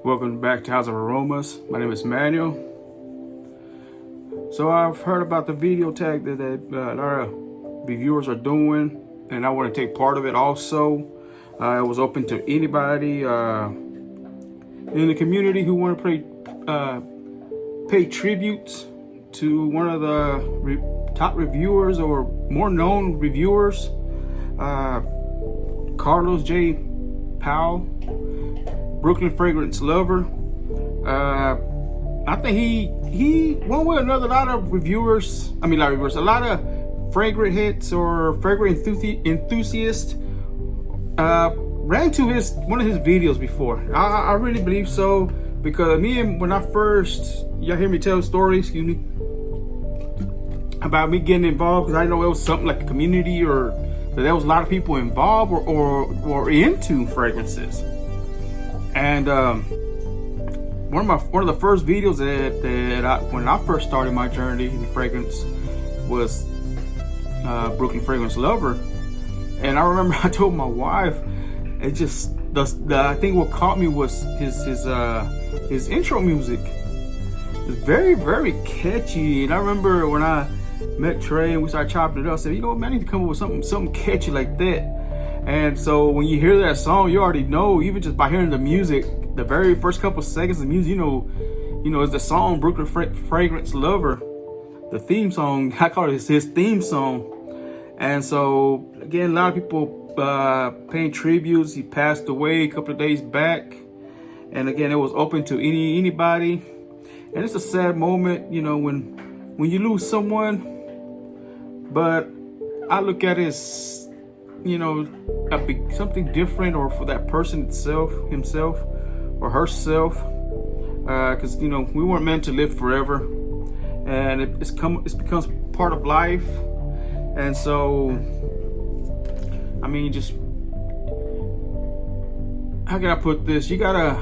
Welcome back to House of Aromas. My name is Manuel. So I've heard about the video tag that a lot of reviewers are doing, and I want to take part of it also. It was open to anybody in the community who want to pay tribute to one of the top reviewers or more known reviewers, Carlos J. Powell, Brooklyn Fragrance Lover. I think he one way or another, a lot of a lot of fragrant hits or fragrant enthusiasts ran to one of his videos before. I really believe so, because when I first, y'all hear me tell stories, about me getting involved, because I know it was something like a community, or that there was a lot of people involved or into fragrances. And one of the first videos when I first started my journey in the fragrance was Brooklyn Fragrance Lover. And I remember I told my wife, it just I think what caught me was his intro music. It's very, very catchy. And I remember when I met Trey and we started chopping it up, I said, man, I need to come up with something catchy like that. And so when you hear that song, you already know, even just by hearing the music, the very first couple seconds of music, you know, it's the song Brooklyn Fragrance Lover, the theme song. I call it his theme song. And so again, a lot of people paying tributes. He passed away a couple of days back, and again, it was open to anybody. And it's a sad moment, when you lose someone. But I look at it as, something different, or for that person himself or herself, because we weren't meant to live forever, and it becomes part of life. And so just, how can I put this, you gotta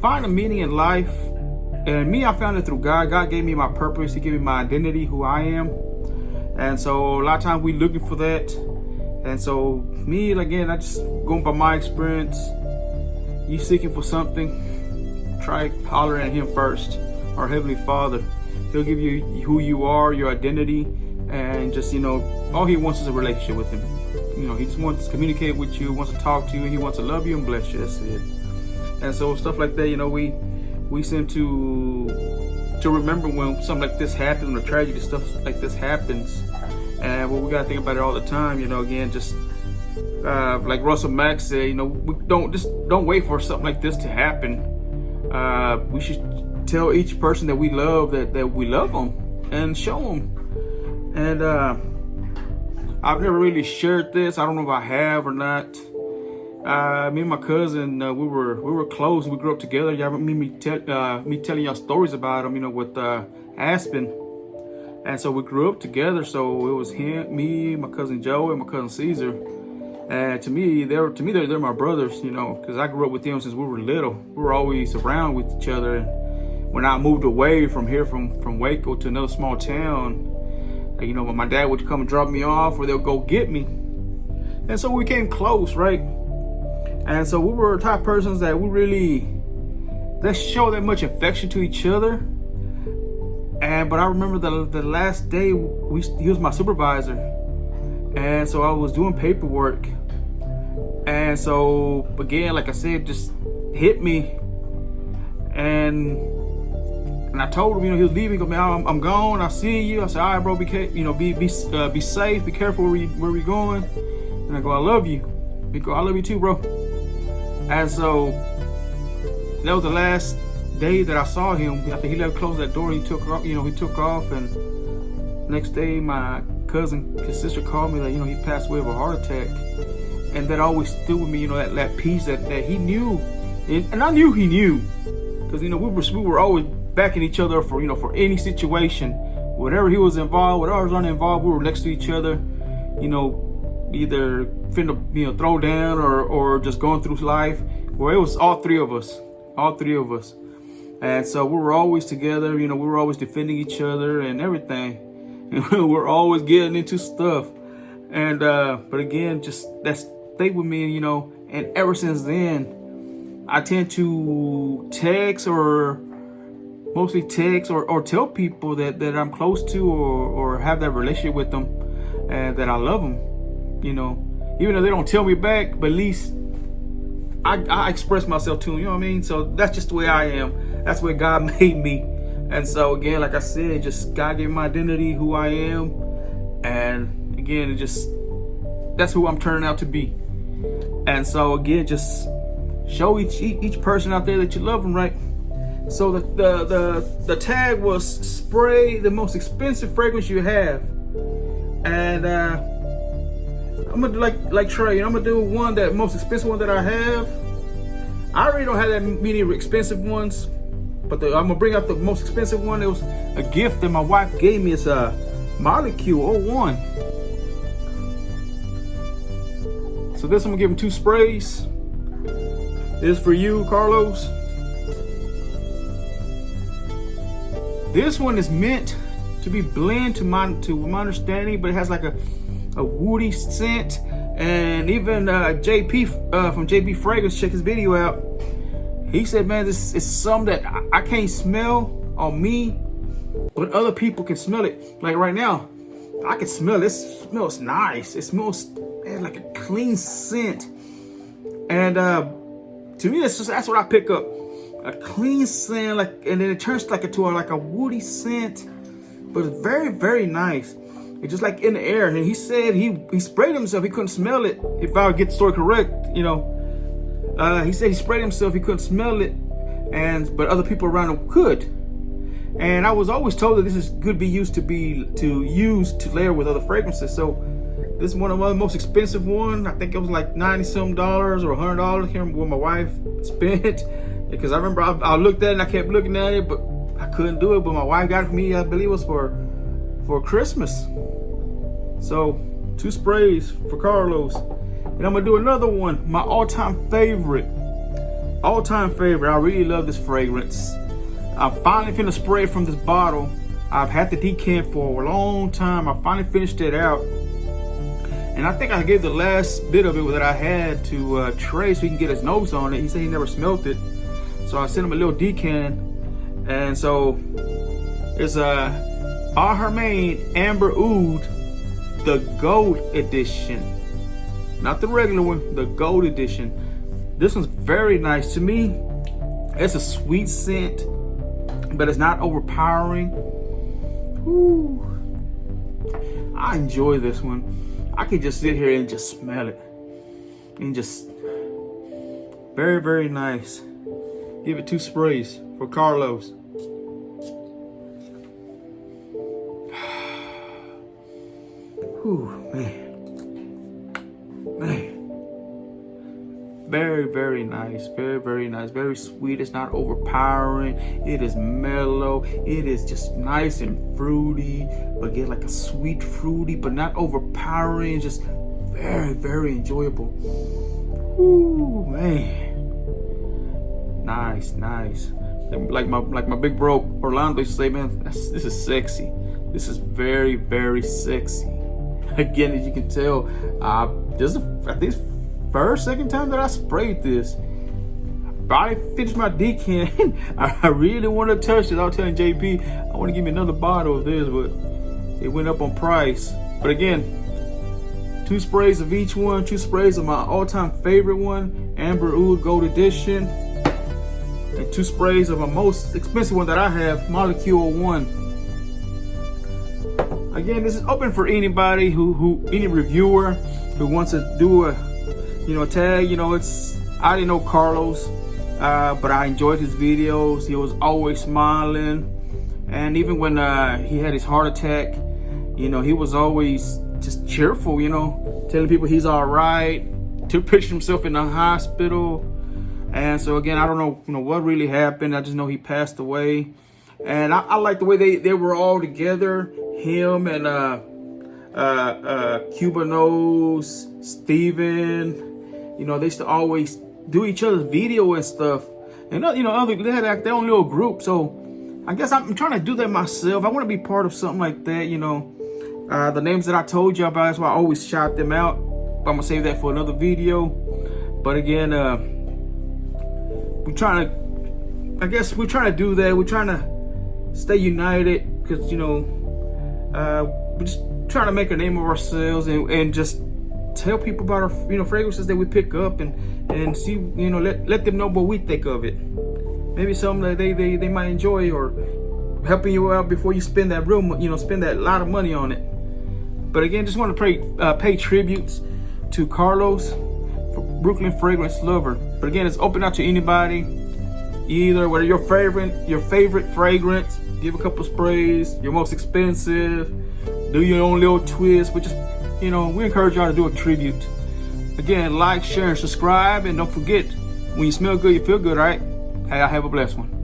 find a meaning in life. And me, I found it through God. God gave me my purpose. He gave me my identity, who I am. And so a lot of times we looking for that. And so me, again, I just going by my experience. You seeking for something, try hollering at him first. Our Heavenly Father, He'll give you who you are, your identity, and just, all He wants is a relationship with Him. He just wants to communicate with you, wants to talk to you, He wants to love you and bless you. That's it. And so stuff like that, we seem to remember when something like this happens, when a tragedy, stuff like this happens. And we gotta think about it all the time, again, just like Russell Mack said, we don't wait for something like this to happen. We should tell each person that we love that we love them, and show them. And I've never really shared this. I don't know if I have or not. Me and my cousin, we were close. We grew up together. Y'all remember me telling y'all stories about him, with Aspen. And so we grew up together. So it was him, me, my cousin Joe, and my cousin Caesar. And to me, they're my brothers, because I grew up with them since we were little. We were always around with each other. And when I moved away from here, from Waco to another small town, when my dad would come and drop me off, or they'll go get me. And so we became close, right? And so we were the type of persons that let's show that much affection to each other. But I remember the last day, he was my supervisor. And so I was doing paperwork. And so, again, like I said, just hit me. And I told him, he was leaving. He goes, man, I'm gone. I'll see you. I said, all right, bro, be safe. Be careful where we going. And I go, I love you. He go, I love you too, bro. And so that was the last day that I saw him. I think he closed that door. He took off. And next day, my cousin, his sister, called me that he passed away of a heart attack. And that always stood with me. That peace that he knew, and I knew he knew, because we were always backing each other for any situation, whatever he was involved, whatever I was uninvolved. We were next to each other, either finna throw down or just going through life. Well, it was all three of us. And so we were always together, we were always defending each other and everything. And we were always getting into stuff. And but again, just that stayed with me, and ever since then, I tend to text or mostly text or tell people that I'm close to or have that relationship with them and that I love them, you know, even though they don't tell me back, but at least I express myself to them, you know what I mean? So that's just the way I am. That's the way God made me. And so again, like I said, just God gave me my identity, who I am. And again, that's who I'm turning out to be. And so again, just show each person out there that you love them, right? So the tag was spray the most expensive fragrance you have. And I'm gonna do like Trey. I'm gonna do that most expensive one that I have. I already don't have that many expensive ones, but I'm gonna bring out the most expensive one. It was a gift that my wife gave me. It's a Molecule 01. So this I'm gonna give him 2 sprays. This is for you, Carlos. This one is meant to be blend to my understanding, but it has like a woody scent. And even JP from JP Fragrance, check his video out. He said, man, this is something that I can't smell on me, but other people can smell it. Like right now, I can smell it. It smells nice. It smells like a clean scent. And to me, that's what I pick up. A clean scent, and then it turns into a woody scent, but it's very, very nice. It's just like in the air. And he said he sprayed himself. He couldn't smell it. If I would get the story correct, you know, he said he sprayed himself. He couldn't smell it, but other people around him could. And I was always told that this is good to use to layer with other fragrances. So this is one of the most expensive one. I think it was like $90-some or $100. I can't remember what my wife spent. Because I remember I looked at it and I kept looking at it, but I couldn't do it. But my wife got it for me, I believe it was for Christmas. So 2 sprays for Carlos. And I'm gonna do another one, my all-time favorite. I really love this fragrance. I'm finally finna spray from this bottle. I've had the decant for a long time. I finally finished it out. And I think I gave the last bit of it that I had to Trey so he can get his nose on it. He said he never smelled it. So I sent him a little decant. And so it's Al Hermaine Amber Oud, the Gold Edition. Not the regular one, the Gold Edition. This one's very nice. To me, it's a sweet scent, but it's not overpowering. Ooh. I enjoy this one. I can just sit here and just smell it. And just very, very nice. Give it 2 sprays for Carlos. Whew, man. Very, very nice. Very, very nice. Very sweet. It's not overpowering. It is mellow. It is just nice and fruity. But get like a sweet fruity, but not overpowering. Just very, very enjoyable. Ooh, man. Nice. Like my big bro Orlando used to say, man, this is sexy. This is very, very sexy. Again, as you can tell, this is I think second time that I sprayed this. I finished my decant. I really want to touch it. I was telling JP I want to give me another bottle of this, but it went up on price. But again, 2 sprays of each one. 2 sprays of my all-time favorite one, Amber Oud Gold Edition. And 2 sprays of my most expensive one that I have, Molecule 01. Again, this is open for anybody any reviewer who wants to do a tag. I didn't know Carlos, but I enjoyed his videos. He was always smiling, and even when he had his heart attack, he was always just cheerful. Telling people he's all right. Took pictures of himself in the hospital. And so again, I don't know, what really happened. I just know he passed away. And I like the way they were all together. Him and Cuba Nose, Steven. They used to always do each other's video and stuff. And they had like their own little group. So I guess I'm trying to do that myself. I want to be part of something like that. The names that I told you about, that's why I always shout them out. But I'm gonna save that for another video. But again, I guess we're trying to do that. We're trying to stay united because, you know, we're just trying to make a name of ourselves and just tell people about our, you know, fragrances that we pick up and see, you know, let them know what we think of it. Maybe something that they might enjoy, or helping you out before you spend that spend that lot of money on it. But again, just want to pay tributes to Carlos, Brooklyn Fragrance Lover. But again, it's open out to anybody, either whether your favorite fragrance, give a couple sprays, your most expensive, do your own little twist. But just, you know, we encourage y'all to do a tribute. Again, like, share, and subscribe, and don't forget, when you smell good, you feel good, right? Hey, I have a blessed one.